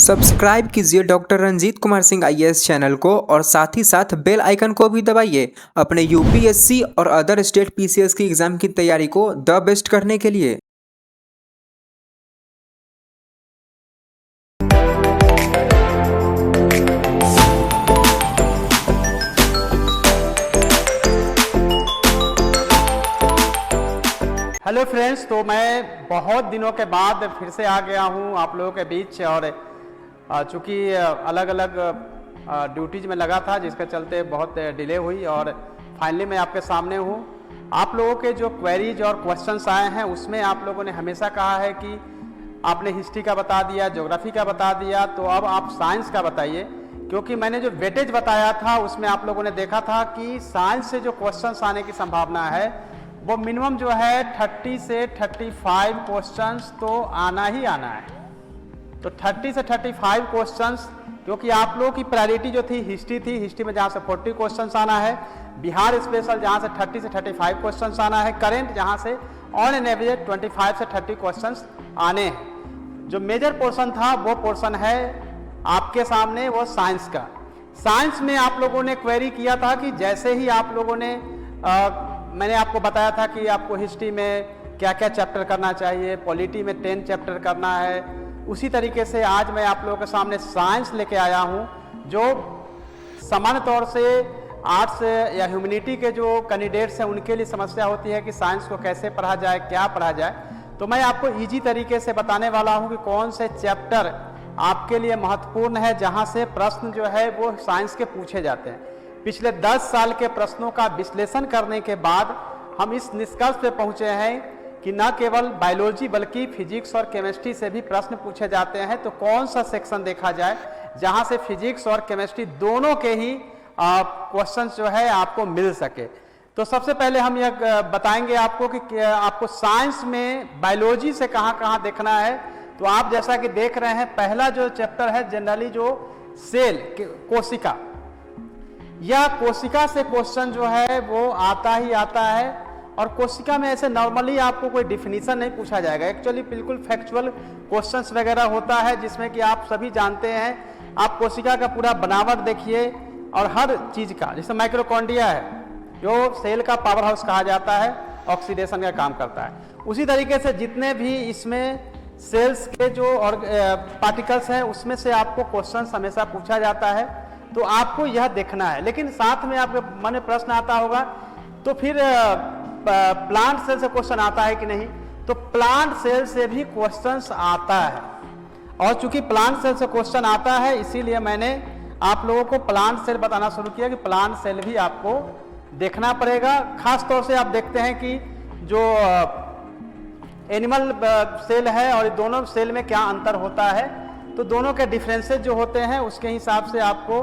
Subscribe कीजिए doctor Ranjeet Kumar Singh IAS channel को और साथ ही साथ बेल आइकन को भी दबाइए अपने यूपीएससी और अदर स्टेट पीसीएस की एग्जाम की तैयारी को द बेस्ट करने के लिए। हेलो फ्रेंड्स, तो मैं बहुत दिनों के बाद फिर से आ गया हूँ आप लोगों के बीच। और चूँकि अलग अलग ड्यूटीज में लगा था, जिसके चलते बहुत डिले हुई और फाइनली मैं आपके सामने हूँ। आप लोगों के जो क्वेरीज और क्वेश्चंस आए हैं उसमें आप लोगों ने हमेशा कहा है कि आपने हिस्ट्री का बता दिया, ज्योग्राफी का बता दिया, तो अब आप साइंस का बताइए। क्योंकि मैंने जो वेटेज बताया था उसमें आप लोगों ने देखा था कि साइंस से जो क्वेश्चंस आने की संभावना है वो मिनिमम जो है 30 से 35 क्वेश्चंस तो आना ही आना है। तो 30 से 35 क्वेश्चंस, क्योंकि आप लोगों की प्रायोरिटी जो थी हिस्ट्री में जहाँ से 40 क्वेश्चंस आना है, बिहार स्पेशल जहाँ से 30 से 35 क्वेश्चंस आना है, करेंट जहाँ से ऑन एन एवरेज 25 से 30 क्वेश्चंस आने हैं। जो मेजर पोर्शन था वो पोर्शन है आपके सामने वो साइंस का। साइंस में आप लोगों ने क्वेरी किया था कि जैसे ही आप लोगों ने मैंने आपको बताया था कि आपको हिस्ट्री में क्या क्या चैप्टर करना चाहिए, पॉलिटी में 10 चैप्टर करना है, उसी तरीके से आज मैं आप लोगों के सामने साइंस लेके आया हूँ। जो सामान्य तौर से आर्ट्स या ह्यूमैनिटी के जो कैंडिडेट्स हैं उनके लिए समस्या होती है कि साइंस को कैसे पढ़ा जाए, क्या पढ़ा जाए। तो मैं आपको ईजी तरीके से बताने वाला हूँ कि कौन से चैप्टर आपके लिए महत्वपूर्ण है, जहाँ से प्रश्न जो है वो साइंस के पूछे जाते हैं। पिछले 10 साल के प्रश्नों का विश्लेषण करने के बाद हम इस निष्कर्ष पे पहुंचे हैं कि न केवल बायोलॉजी बल्कि फिजिक्स और केमिस्ट्री से भी प्रश्न पूछे जाते हैं। तो कौन सा सेक्शन देखा जाए जहां से फिजिक्स और केमिस्ट्री दोनों के ही क्वेश्चंस जो है आपको मिल सके। तो सबसे पहले हम यह बताएंगे आपको कि आपको साइंस में बायोलॉजी से कहाँ देखना है। तो आप जैसा कि देख रहे हैं, पहला जो चैप्टर है जनरली जो सेल कोशिका, या कोशिका से क्वेश्चन जो है वो आता ही आता है। और कोशिका में ऐसे नॉर्मली आपको कोई डिफिनीशन नहीं पूछा जाएगा, एक्चुअली बिल्कुल फैक्चुअल क्वेश्चंस वगैरह होता है, जिसमें कि आप सभी जानते हैं। आप कोशिका का पूरा बनावट देखिए और हर चीज का, जैसे माइक्रोकॉन्ड्रिया है जो सेल का पावर हाउस कहा जाता है, ऑक्सीडेशन का काम करता है। उसी तरीके से जितने भी इसमें सेल्स के जो और पार्टिकल्स हैं उसमें से आपको क्वेश्चन हमेशा पूछा जाता है। तो आपको यह देखना है। लेकिन साथ में आपके मन में प्रश्न आता होगा तो फिर प्लांट सेल से क्वेश्चन आता है कि नहीं। तो प्लांट सेल से भी क्वेश्चंस आता है, और चूंकि प्लांट सेल से क्वेश्चन आता है इसीलिए मैंने आप लोगों को प्लांट सेल बताना शुरू किया कि प्लांट सेल भी आपको देखना पड़ेगा। खास तौर से आप देखते हैं कि जो एनिमल सेल है और दोनों सेल में क्या अंतर होता है, तो दोनों के डिफरेंसेस जो होते हैं उसके हिसाब से आपको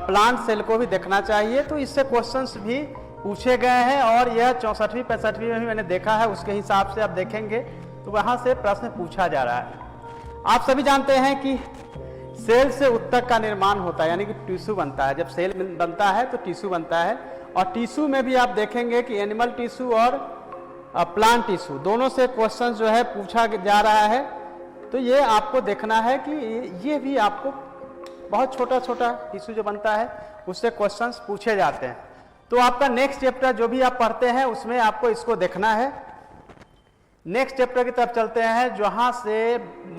प्लांट सेल को भी देखना चाहिए। तो इससे क्वेश्चंस भी पूछे गए हैं और यह 64वीं 65वीं में भी मैंने देखा है, उसके हिसाब से आप देखेंगे तो वहाँ से प्रश्न पूछा जा रहा है। आप सभी जानते हैं कि सेल से ऊतक का निर्माण होता है, यानी कि टिश्यू बनता है। जब सेल बनता है तो टिश्यू बनता है, और टिश्यू में भी आप देखेंगे कि एनिमल टिश्यू और प्लांट टिश्यू दोनों से क्वेश्चन जो है पूछा जा रहा है। तो ये आपको देखना है कि ये भी आपको बहुत छोटा छोटा टिश्यू जो बनता है उससे क्वेश्चंस पूछे जाते हैं। तो आपका नेक्स्ट चैप्टर जो भी आप पढ़ते हैं उसमें आपको इसको देखना है। नेक्स्ट चैप्टर की तरफ चलते हैं, जहां से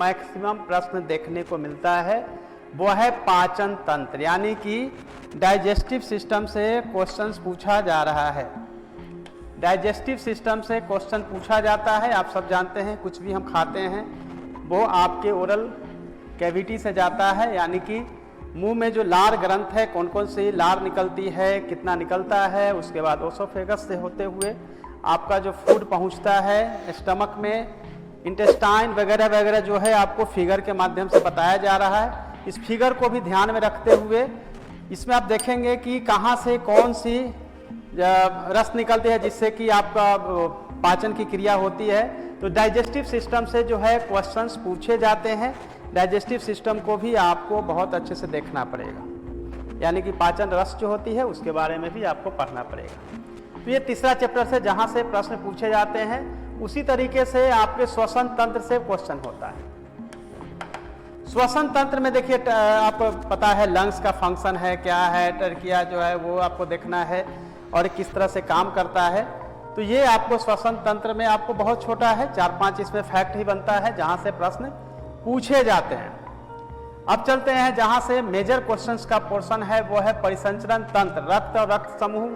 मैक्सिमम प्रश्न देखने को मिलता है वो है पाचन तंत्र, यानी कि डाइजेस्टिव सिस्टम से क्वेश्चंस पूछा जा रहा है। डाइजेस्टिव सिस्टम से क्वेश्चन पूछा जाता है। आप सब जानते हैं कुछ भी हम खाते हैं वो आपके ओरल कैविटी से जाता है, यानी कि मुंह में जो लार ग्रंथ है, कौन कौन सी लार निकलती है, कितना निकलता है, उसके बाद ओसोफेगस से होते हुए आपका जो फूड पहुंचता है स्टमक में, इंटेस्टाइन वगैरह वगैरह जो है आपको फिगर के माध्यम से बताया जा रहा है। इस फिगर को भी ध्यान में रखते हुए इसमें आप देखेंगे कि कहाँ से कौन सी रस निकलती है जिससे कि आपका पाचन की क्रिया होती है। तो डाइजेस्टिव सिस्टम से जो है क्वेश्चंस पूछे जाते हैं। डाइजेस्टिव सिस्टम को भी आपको बहुत अच्छे से देखना पड़ेगा, यानी कि पाचन रस जो होती है उसके बारे में भी आपको पढ़ना पड़ेगा। तो ये तीसरा चैप्टर से जहाँ से प्रश्न पूछे जाते हैं, उसी तरीके से आपके श्वसन तंत्र से क्वेश्चन होता है। श्वसन तंत्र में देखिए आप पता है लंग्स का फंक्शन है क्या है, ट्रकिया जो है वो आपको देखना है और किस तरह से काम करता है। तो ये आपको श्वसन तंत्र में आपको बहुत छोटा है, 4-5 इसमें फैक्ट ही बनता है जहाँ से प्रश्न पूछे जाते हैं। अब चलते हैं जहाँ से मेजर क्वेश्चंस का पोर्शन है, वो है परिसंचरण तंत्र, रक्त और रक्त समूह,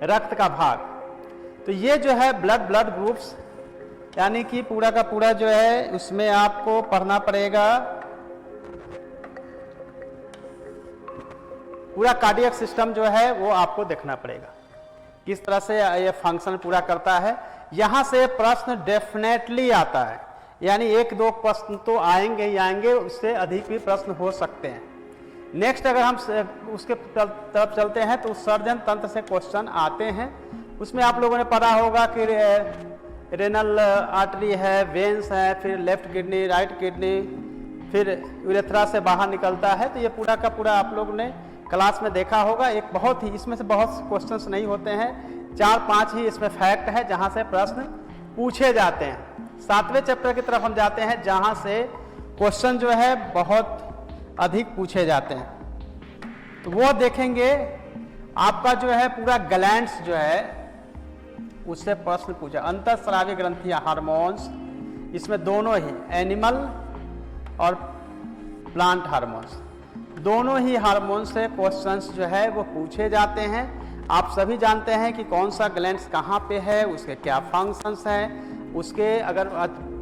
रक्त का भाग। तो ये जो है ब्लड ग्रुप्स, यानी कि पूरा का पूरा जो है उसमें आपको पढ़ना पड़ेगा पूरा कार्डियक सिस्टम जो है वो आपको देखना पड़ेगा किस तरह से ये फंक्शन पूरा करता है। यहाँ से प्रश्न डेफिनेटली आता है, यानी 1-2 प्रश्न तो आएंगे ही आएंगे, उससे अधिक भी प्रश्न हो सकते हैं। नेक्स्ट अगर हम उसके तरफ चलते हैं तो उत्सर्जन तंत्र से क्वेश्चन आते हैं। उसमें आप लोगों ने पढ़ा होगा कि रेनल आर्टरी है, वेन्स है, फिर लेफ्ट किडनी, राइट किडनी, फिर यूरेथ्रा से बाहर निकलता है। तो ये पूरा का पूरा आप लोग ने क्लास में देखा होगा। एक बहुत ही इसमें से बहुत क्वेश्चंस नहीं होते हैं, 4-5 ही इसमें फैक्ट है जहां से प्रश्न पूछे जाते हैं। 7वें चैप्टर की तरफ हम जाते हैं जहां से क्वेश्चन जो है बहुत अधिक पूछे जाते हैं। तो वो देखेंगे आपका जो है पूरा ग्लैंड्स जो है उससे प्रश्न पूछा, अंतःस्रावी ग्रंथियां, हार्मोन्स, इसमें दोनों ही एनिमल और प्लांट हार्मोन्स, दोनों ही हार्मोन से क्वेश्चंस जो है वो पूछे जाते हैं। आप सभी जानते हैं कि कौन सा ग्लैंड्स कहाँ पे है, उसके क्या फंक्शंस हैं, उसके अगर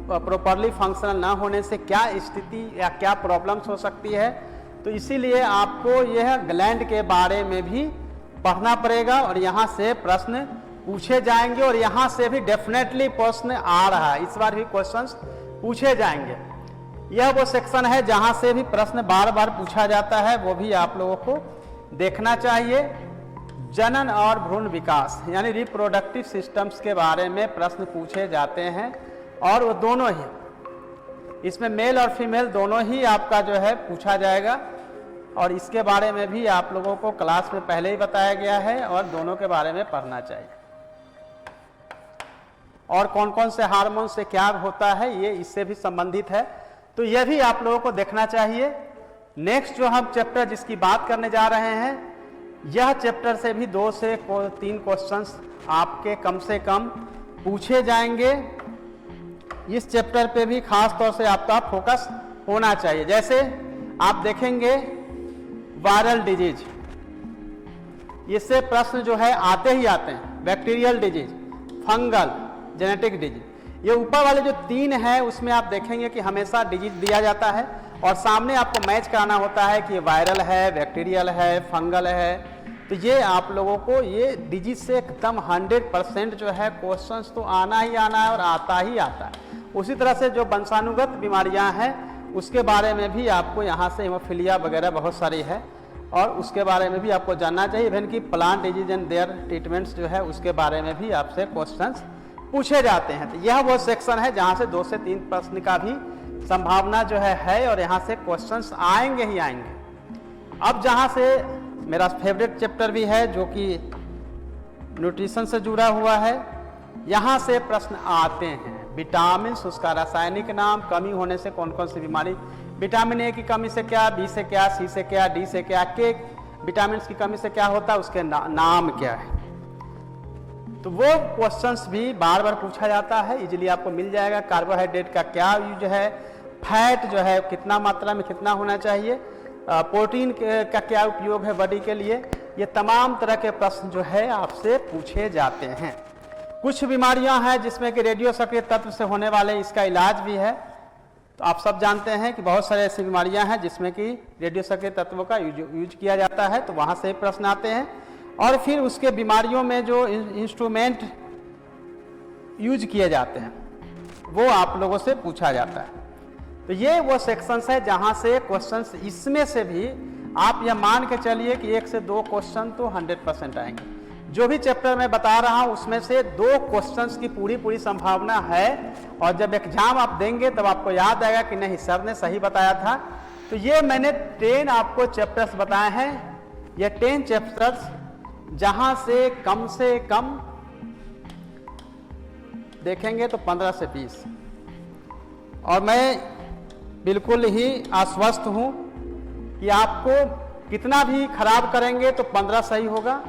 प्रॉपरली फंक्शनल ना होने से क्या स्थिति या क्या प्रॉब्लम्स हो सकती है। तो इसीलिए आपको यह ग्लैंड के बारे में भी पढ़ना पड़ेगा और यहाँ से प्रश्न पूछे जाएंगे और यहाँ से भी डेफिनेटली प्रश्न आ रहा है, इस बार भी क्वेश्चंस पूछे जाएंगे। यह वो सेक्शन है जहां से भी प्रश्न बार बार पूछा जाता है, वो भी आप लोगों को देखना चाहिए। जनन और भ्रूण विकास यानी रिप्रोडक्टिव सिस्टम्स के बारे में प्रश्न पूछे जाते हैं और वो दोनों ही, इसमें मेल और फीमेल दोनों ही आपका जो है पूछा जाएगा और इसके बारे में भी आप लोगों को क्लास में पहले ही बताया गया है और दोनों के बारे में पढ़ना चाहिए। और कौन कौन से हार्मोन से क्या होता है ये इससे भी संबंधित है, तो यह भी आप लोगों को देखना चाहिए। नेक्स्ट जो हम चैप्टर जिसकी बात करने जा रहे हैं, यह चैप्टर से भी 2 से 3 क्वेश्चंस आपके कम से कम पूछे जाएंगे। इस चैप्टर पे भी खास तौर से आपका फोकस होना चाहिए। जैसे आप देखेंगे वायरल डिजीज, इससे प्रश्न जो है आते ही आते हैं। Bacterial disease, fungal, genetic disease, ये ऊपर वाले जो 3 है उसमें आप देखेंगे कि हमेशा डिजीज दिया जाता है और सामने आपको मैच कराना होता है कि वायरल है, बैक्टीरियल है, फंगल है। तो ये आप लोगों को ये डिजीज से एकदम 100% जो है क्वेश्चंस तो आना ही आना है और आता ही आता है। उसी तरह से जो वंशानुगत बीमारियां हैं उसके बारे में भी आपको यहाँ से हेमोफीलिया वगैरह बहुत सारी है और उसके बारे में भी आपको जानना चाहिए। इवन कि plant disease and their treatments जो है उसके बारे में भी आपसे क्वेश्चंस पूछे जाते हैं। तो यह वो सेक्शन है जहाँ से 2 से 3 प्रश्न का भी संभावना जो है और यहाँ से क्वेश्चंस आएंगे ही आएंगे। अब जहाँ से मेरा फेवरेट चैप्टर भी है जो कि न्यूट्रिशन से जुड़ा हुआ है, यहाँ से प्रश्न आते हैं। विटामिन, उसका रासायनिक नाम, कमी होने से कौन कौन सी बीमारी, विटामिन ए की कमी से क्या, बी से क्या, सी से क्या, डी से क्या, के विटामिन की कमी से क्या होता है, उसके नाम क्या है। तो वो क्वेश्चंस भी बार बार पूछा जाता है, इजीली आपको मिल जाएगा। कार्बोहाइड्रेट का क्या यूज है, फैट जो है कितना मात्रा में कितना होना चाहिए, प्रोटीन का क्या उपयोग है बॉडी के लिए, ये तमाम तरह के प्रश्न जो है आपसे पूछे जाते हैं। कुछ बीमारियां हैं जिसमें कि रेडियो सक्रिय तत्व से होने वाले इसका इलाज भी है। तो आप सब जानते हैं कि बहुत सारे ऐसी बीमारियां हैं जिसमें कि रेडियो सक्रिय तत्वों का यूज किया जाता है, तो वहाँ से प्रश्न आते हैं। और फिर उसके बीमारियों में जो इंस्ट्रूमेंट यूज किए जाते हैं वो आप लोगों से पूछा जाता है। तो ये वो सेक्शंस है जहाँ से क्वेश्चंस, इसमें से भी आप यह मान के चलिए कि 1 से 2 क्वेश्चन तो 100% आएंगे। जो भी चैप्टर मैं बता रहा हूँ उसमें से 2 क्वेश्चंस की पूरी संभावना है और जब एग्जाम आप देंगे तब आपको याद आएगा कि नहीं सर ने सही बताया था। तो ये मैंने 10 आपको चैप्टर्स बताए हैं। ये 10 चैप्टर्स जहां से कम देखेंगे तो 15 से 20, और मैं बिल्कुल ही आश्वस्त हूँ कि आपको कितना भी खराब करेंगे तो 15 सही होगा,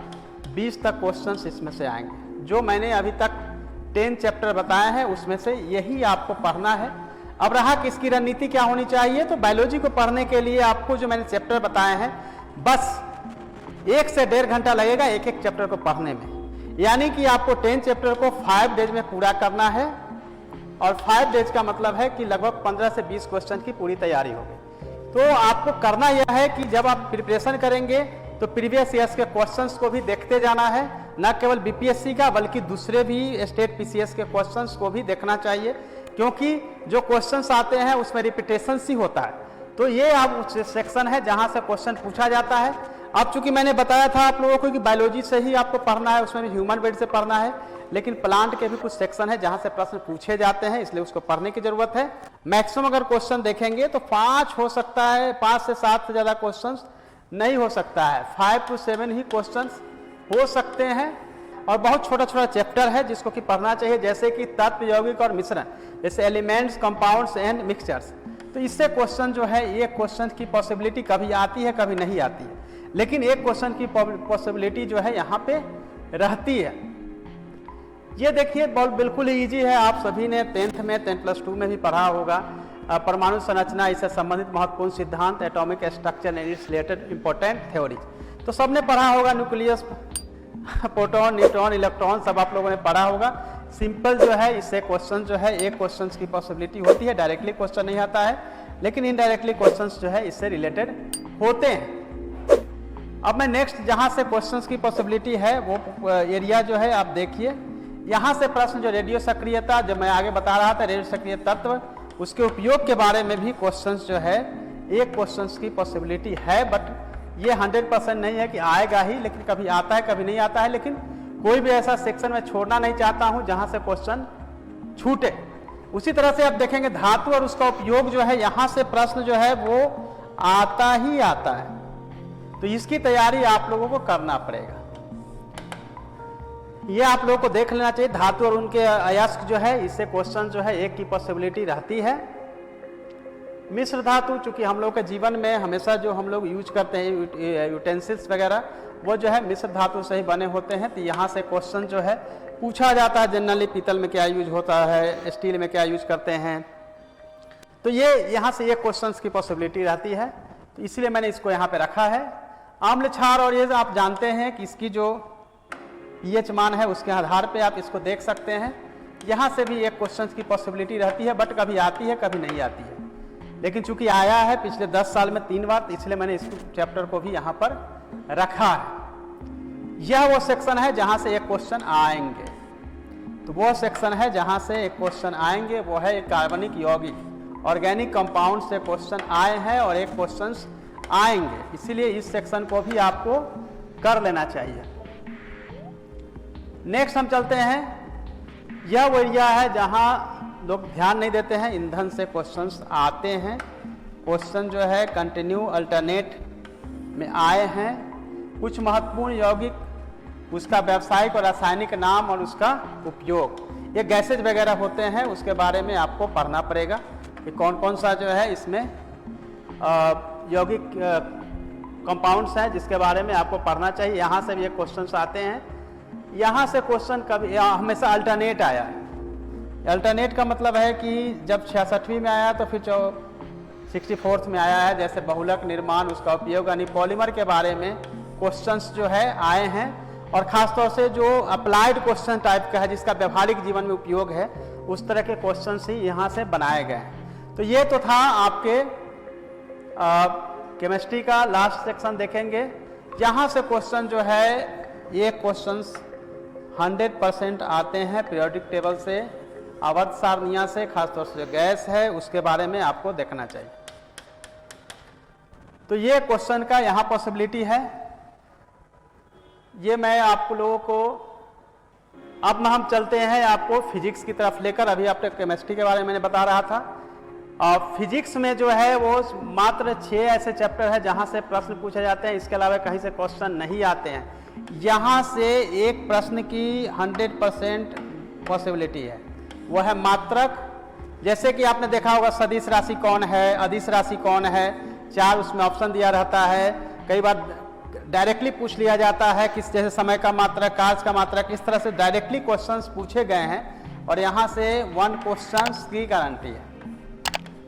20 तक क्वेश्चंस इसमें से आएंगे। जो मैंने अभी तक 10 चैप्टर बताए हैं उसमें से यही आपको पढ़ना है। अब रहा कि इसकी रणनीति क्या होनी चाहिए, तो बायोलॉजी को पढ़ने के लिए आपको जो मैंने चैप्टर बताए हैं बस 1 से 1.5 घंटा लगेगा एक एक चैप्टर को पढ़ने में। यानी कि आपको 10 चैप्टर को 5 डेज में पूरा करना है, और 5 डेज का मतलब है कि लगभग 15 से 20 क्वेश्चन की पूरी तैयारी होगी। तो आपको करना यह है कि जब आप प्रिपरेशन करेंगे तो प्रीवियस ईयर्स के क्वेश्चंस को भी देखते जाना है, न केवल बीपीएससी का बल्कि दूसरे भी स्टेट पीसीएस के क्वेश्चंस को भी देखना चाहिए, क्योंकि जो क्वेश्चंस आते हैं उसमें रिपीटेशन ही होता है। तो ये आप सेक्शन है जहां से क्वेश्चन पूछा जाता है। अब चूंकि मैंने बताया था आप लोगों को कि बायोलॉजी से ही आपको पढ़ना है, उसमें भी ह्यूमन ब्रेड से पढ़ना है, लेकिन प्लांट के भी कुछ सेक्शन है जहां से प्रश्न पूछे जाते हैं, इसलिए उसको पढ़ने की जरूरत है। मैक्सिमम अगर क्वेश्चन देखेंगे तो 5 हो सकता है, 5 से 7 से ज्यादा क्वेश्चन नहीं हो सकता है, 5 to 7 ही क्वेश्चन हो सकते हैं। और बहुत छोटा छोटा चैप्टर है जिसको कि पढ़ना चाहिए, जैसे कि तत्व, यौगिक और मिश्रण, जैसे एलिमेंट्स, कंपाउंड्स एंड मिक्सचर्स। तो इससे क्वेश्चन जो है, ये क्वेश्चन की पॉसिबिलिटी कभी आती है कभी नहीं आती है, लेकिन एक क्वेश्चन की पॉसिबिलिटी जो है यहाँ पे रहती है। ये देखिए बिल्कुल इजी है, आप सभी ने 10th में 10+2 में भी पढ़ा होगा। परमाणु संरचना, इससे संबंधित महत्वपूर्ण सिद्धांत, atomic structure and it's related important theories, तो सबने पढ़ा होगा। न्यूक्लियस, प्रोटॉन, न्यूट्रॉन, इलेक्ट्रॉन सब आप लोगों ने पढ़ा होगा। सिंपल जो है इससे क्वेश्चन जो है, एक क्वेश्चन की पॉसिबिलिटी होती है, डायरेक्टली क्वेश्चन नहीं आता है, लेकिन इनडायरेक्टली क्वेश्चन जो है इससे रिलेटेड होते हैं। अब मैं नेक्स्ट जहां से क्वेश्चंस की पॉसिबिलिटी है वो एरिया जो है आप देखिए, यहाँ से प्रश्न जो रेडियो सक्रियता, जो मैं आगे बता रहा था रेडियो सक्रिय तत्व, उसके उपयोग के बारे में भी क्वेश्चंस जो है, एक क्वेश्चंस की पॉसिबिलिटी है, बट ये 100% नहीं है कि आएगा ही, लेकिन कभी आता है कभी नहीं आता है। लेकिन कोई भी ऐसा सेक्शन में छोड़ना नहीं चाहता हूं जहां से क्वेश्चन छूटे। उसी तरह से आप देखेंगे धातु और उसका उपयोग जो है, यहां से प्रश्न जो है वो आता ही आता है, तो इसकी तैयारी आप लोगों को करना पड़ेगा। ये आप लोगों को देख लेना चाहिए। धातु और उनके अयस्क जो है, इससे क्वेश्चन जो है एक की पॉसिबिलिटी रहती है। मिश्र धातु, चूंकि हम लोग के जीवन में हमेशा जो हम लोग यूज करते हैं यूटेंसिल्स वगैरह, वो जो है मिश्र धातु से ही बने होते हैं, तो यहाँ से क्वेश्चन जो है पूछा जाता है। जनरली पीतल में क्या यूज होता है, स्टील में क्या यूज करते हैं, तो ये यहाँ से ये क्वेश्चन की पॉसिबिलिटी रहती है, तो इसलिए मैंने इसको यहाँ पे रखा है। आम्ल क्षार, और ये आप जानते हैं कि इसकी जो pH मान है उसके आधार पे आप इसको देख सकते हैं। यहाँ से भी एक क्वेश्चन की पॉसिबिलिटी रहती है, बट कभी आती है कभी नहीं आती है, लेकिन चूंकि आया है पिछले 10 साल में 3 बार, इसलिए मैंने इस चैप्टर को भी यहाँ पर रखा है। यह वो सेक्शन है जहाँ से एक क्वेश्चन आएंगे, तो वो सेक्शन है जहाँ से एक क्वेश्चन आएंगे, वो है एक कार्बनिक यौगिक, ऑर्गेनिक कंपाउंड से क्वेश्चन आए हैं और एक क्वेश्चन आएंगे, इसीलिए इस सेक्शन को भी आपको कर लेना चाहिए। नेक्स्ट हम चलते हैं, यह वो एरिया है जहां लोग ध्यान नहीं देते हैं, ईंधन से क्वेश्चंस आते हैं। क्वेश्चन जो है कंटिन्यू अल्टरनेट में आए हैं। कुछ महत्वपूर्ण यौगिक, उसका व्यावसायिक और रासायनिक नाम और उसका उपयोग, ये गैसेज वगैरह होते हैं, उसके बारे में आपको पढ़ना पड़ेगा कि कौन कौन सा जो है इसमें यौगिक कंपाउंड्स हैं जिसके बारे में आपको पढ़ना चाहिए। यहाँ से भी ये क्वेश्चंस आते हैं। यहाँ से क्वेश्चन कभी हमेशा अल्टरनेट आया है। अल्टरनेट का मतलब है कि जब 66वीं में आया तो फिर 64th में आया है, जैसे बहुलक निर्माण, उसका उपयोग, यानी पॉलीमर के बारे में क्वेश्चंस जो है आए हैं, और ख़ासतौर से जो अप्लाइड क्वेश्चन टाइप का है जिसका व्यवहारिक जीवन में उपयोग है, उस तरह के क्वेश्चंस ही यहाँ से बनाए गए हैं। तो ये तो था आपके केमिस्ट्री का। लास्ट सेक्शन देखेंगे, यहाँ से क्वेश्चन जो है ये क्वेश्चंस 100% आते हैं पीरियोडिक टेबल से, आवर्त सारनिया से, खासतौर से जो गैस है उसके बारे में आपको देखना चाहिए। तो ये क्वेश्चन का यहाँ पॉसिबिलिटी है। ये मैं आप लोगों को, अब हम चलते हैं आपको फिजिक्स की तरफ लेकर। अभी आपने केमिस्ट्री के बारे में मैंने बता रहा था, और फिजिक्स में जो है वो मात्र 6 ऐसे चैप्टर है जहाँ से प्रश्न पूछे जाते हैं, इसके अलावा कहीं से क्वेश्चन नहीं आते हैं। यहाँ से एक प्रश्न की 100% पॉसिबिलिटी है, वो है मात्रक, जैसे कि आपने देखा होगा सदिश राशि कौन है, अदिश राशि कौन है, 4 उसमें ऑप्शन दिया रहता है। कई बार डायरेक्टली पूछ लिया जाता है किस जैसे समय का मात्रक, कार्य का मात्रक, इस तरह से डायरेक्टली क्वेश्चंस पूछे गए हैं और यहाँ से 1 क्वेश्चंस की गारंटी है।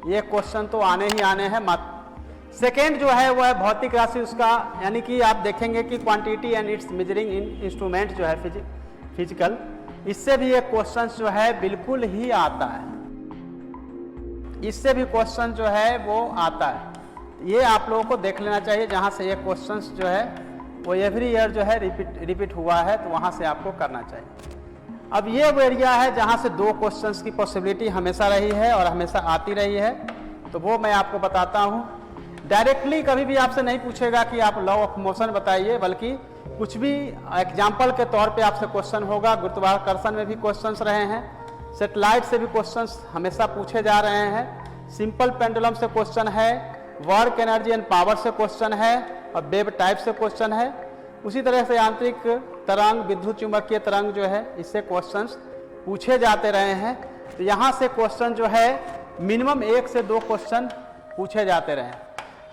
ये क्वेश्चन तो आने ही आने हैं। सेकेंड जो है वो है भौतिक राशि उसका, यानी कि आप देखेंगे कि quantity and it's measuring instrument जो है फिजिकल, इससे भी एक क्वेश्चन जो है बिल्कुल ही आता है, इससे भी क्वेश्चन जो है वो आता है। ये आप लोगों को देख लेना चाहिए जहाँ से ये क्वेश्चन जो है वो एवरी ईयर जो है रिपीट हुआ है, तो वहाँ से आपको करना चाहिए। अब ये वो एरिया है जहाँ से 2 क्वेश्चंस की पॉसिबिलिटी हमेशा रही है और हमेशा आती रही है, तो वो मैं आपको बताता हूँ। डायरेक्टली कभी भी आपसे नहीं पूछेगा कि आप लॉ ऑफ मोशन बताइए, बल्कि कुछ भी एग्जाम्पल के तौर पे आपसे क्वेश्चन होगा। गुरुत्वाकर्षण में भी क्वेश्चंस रहे हैं, सेटेलाइट से भी क्वेश्चंस हमेशा पूछे जा रहे हैं, सिंपल पेंडुलम से क्वेश्चन है, वर्क एनर्जी एंड पावर से क्वेश्चन है और वेव टाइप से क्वेश्चन है। उसी तरह से यांत्रिक तरंग, विद्युत चुंबकीय तरंग जो है, इससे क्वेश्चंस पूछे जाते रहे हैं। तो यहाँ से क्वेश्चन जो है मिनिमम 1 से 2 क्वेश्चन पूछे जाते रहे हैं।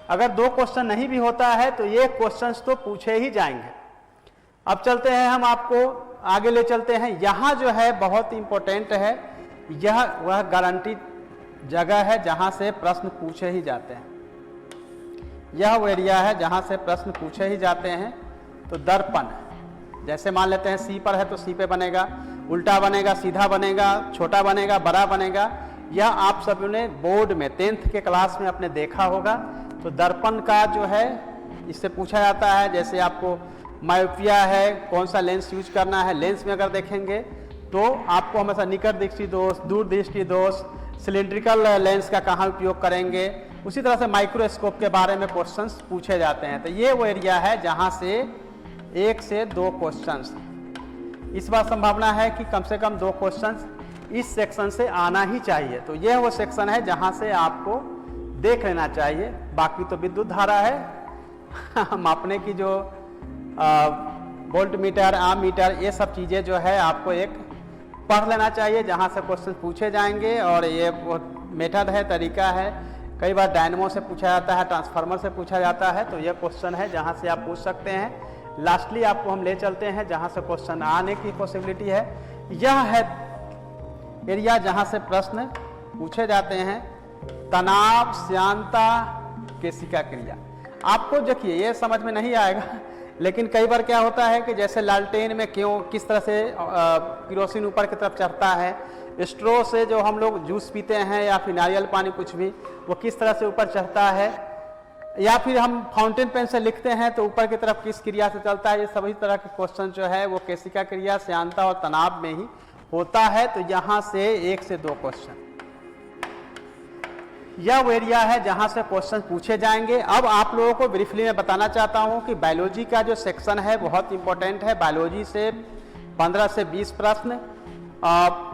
अगर 2 क्वेश्चन नहीं भी होता है तो ये क्वेश्चंस तो पूछे ही जाएंगे। अब चलते हैं, हम आपको आगे ले चलते हैं। यहाँ जो है बहुत इंपॉर्टेंट है, यह वह गारंटी जगह है जहाँ से प्रश्न पूछे ही जाते हैं। यह वो एरिया है जहाँ से प्रश्न पूछे ही जाते हैं। तो दर्पण, जैसे मान लेते हैं सी पर है तो सी पे बनेगा, उल्टा बनेगा, सीधा बनेगा, छोटा बनेगा, बड़ा बनेगा। यह आप सब ने बोर्ड में 10th के क्लास में आपने देखा होगा। तो दर्पण का जो है इससे पूछा जाता है। जैसे आपको मायोपिया है, कौन सा लेंस यूज करना है, लेंस में अगर देखेंगे तो आपको हमेशा निकट दृष्टि दोष, दूर दृष्टि दोष, सिलिंड्रिकल लेंस का कहाँ उपयोग करेंगे। उसी तरह से माइक्रोस्कोप के बारे में क्वेश्चंस पूछे जाते हैं। तो ये वो एरिया है जहाँ से 1 से 2 क्वेश्चंस, इस बार संभावना है कि कम से कम 2 क्वेश्चंस इस सेक्शन से आना ही चाहिए। तो यह वो सेक्शन है जहाँ से आपको देख लेना चाहिए। बाकी तो विद्युत धारा है मापने की, जो वोल्ट मीटर, आम मीटर, ये सब चीज़ें जो है आपको एक पढ़ लेना चाहिए जहाँ से क्वेश्चन पूछे जाएंगे। और ये वो मेथड है, तरीका है। कई बार डायनमो से पूछा जाता है, ट्रांसफार्मर से पूछा जाता है। तो ये क्वेश्चन है जहाँ से आप पूछ सकते हैं। लास्टली आपको हम ले चलते हैं जहाँ से क्वेश्चन आने की पॉसिबिलिटी है। यह है एरिया जहाँ से प्रश्न पूछे जाते हैं। तनाव, श्यानता, केशिका क्रिया। आपको देखिए ये समझ में नहीं आएगा, लेकिन कई बार क्या होता है कि जैसे लालटेन में क्यों किस तरह से केरोसिन ऊपर की तरफ चढ़ता है, स्ट्रो से जो हम लोग जूस पीते हैं या फिर नारियल पानी कुछ भी, वो किस तरह से ऊपर चढ़ता है, या फिर हम फाउंटेन पेन से लिखते हैं तो ऊपर की तरफ किस क्रिया से चलता है। ये सभी तरह के क्वेश्चन जो है वो केशिका क्रिया, श्यानता और तनाव में ही होता है। तो यहाँ से 1 से 2 क्वेश्चन, यह वो एरिया है जहाँ से क्वेश्चन पूछे जाएंगे। अब आप लोगों को ब्रीफली मैं बताना चाहता हूँ कि बायोलॉजी का जो सेक्शन है बहुत इंपॉर्टेंट है। बायोलॉजी से 15 से 20 प्रश्न,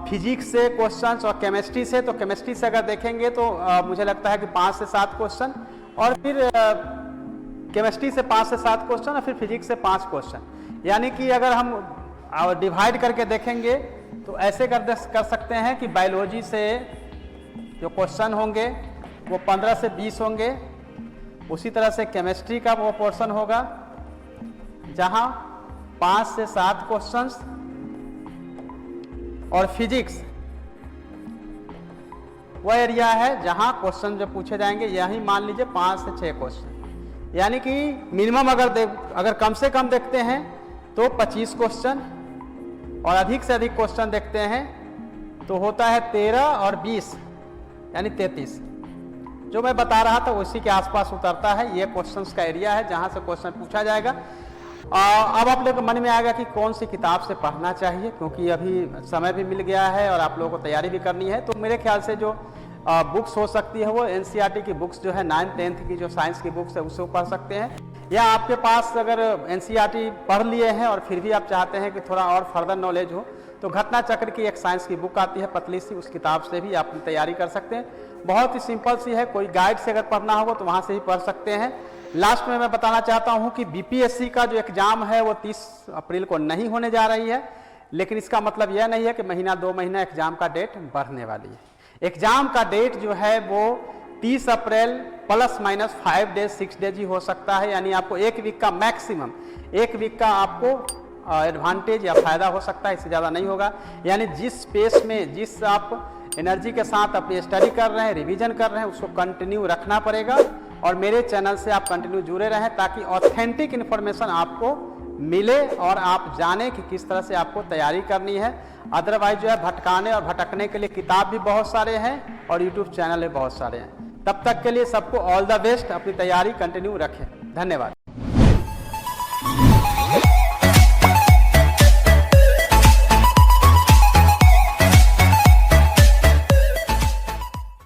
फिजिक्स से क्वेश्चंस और केमिस्ट्री से, तो केमिस्ट्री से अगर देखेंगे तो मुझे लगता है कि 5 से 7 क्वेश्चन, और फिर केमिस्ट्री से 5 से 7 क्वेश्चन और फिर फिजिक्स से 5 क्वेश्चन। यानी कि अगर हम डिवाइड करके देखेंगे तो ऐसे कर सकते हैं कि बायोलॉजी से जो क्वेश्चन होंगे वो 15 से 20 होंगे। उसी तरह से केमिस्ट्री का वो पोर्शन होगा जहां 5 से 7 क्वेश्चंस, और फिजिक्स वह एरिया है जहां क्वेश्चन जो पूछे जाएंगे, यही मान लीजिए 5 से 6 क्वेश्चन। यानी कि मिनिमम अगर कम से कम देखते हैं तो 25 क्वेश्चन, और अधिक से अधिक क्वेश्चन देखते हैं तो होता है 13 और 20 यानी 33। जो मैं बता रहा था उसी के आसपास उतरता है। ये क्वेश्चंस का एरिया है जहां से क्वेश्चन पूछा जाएगा। अब आप लोगों के मन में आएगा कि कौन सी किताब से पढ़ना चाहिए, क्योंकि अभी समय भी मिल गया है और आप लोगों को तैयारी भी करनी है। तो मेरे ख्याल से जो बुक्स हो सकती है वो NCERT की बुक्स जो है 9th 10th की जो साइंस की बुक्स है उससे पढ़ सकते हैं। या आपके पास अगर NCERT पढ़ लिए हैं और फिर भी आप चाहते हैं कि थोड़ा और फर्दर नॉलेज हो, तो घटना चक्र की एक साइंस की बुक आती है पतली सी, उस किताब से भी आप तैयारी कर सकते हैं। बहुत ही सिंपल सी है, कोई गाइड से अगर पढ़ना होगा तो वहाँ से ही पढ़ सकते हैं। लास्ट में मैं बताना चाहता हूँ कि BPSC का जो एग्जाम है वो 30 अप्रैल को नहीं होने जा रही है, लेकिन इसका मतलब यह नहीं है कि महीना 2 महीना एग्जाम का डेट बढ़ने वाली है। एग्ज़ाम का डेट जो है वो 30 अप्रैल प्लस माइनस 5 डेज 6 डेज ही हो सकता है, यानी आपको एक वीक का मैक्सिमम, एक वीक का आपको एडवांटेज या फ़ायदा हो सकता है, इससे ज़्यादा नहीं होगा। यानी जिस पेस में, जिस आप एनर्जी के साथ अपनी स्टडी कर रहे हैं, रिवीजन कर रहे हैं, उसको कंटिन्यू रखना पड़ेगा। और मेरे चैनल से आप कंटिन्यू जुड़े रहें ताकि ऑथेंटिक इन्फॉर्मेशन आपको मिले और आप जाने कि किस तरह से आपको तैयारी करनी है। अदरवाइज जो है भटकाने और भटकने के लिए किताब भी बहुत सारे हैं और यूट्यूब चैनल भी बहुत सारे हैं। तब तक के लिए सबको ऑल द बेस्ट, अपनी तैयारी कंटिन्यू रखें। धन्यवाद।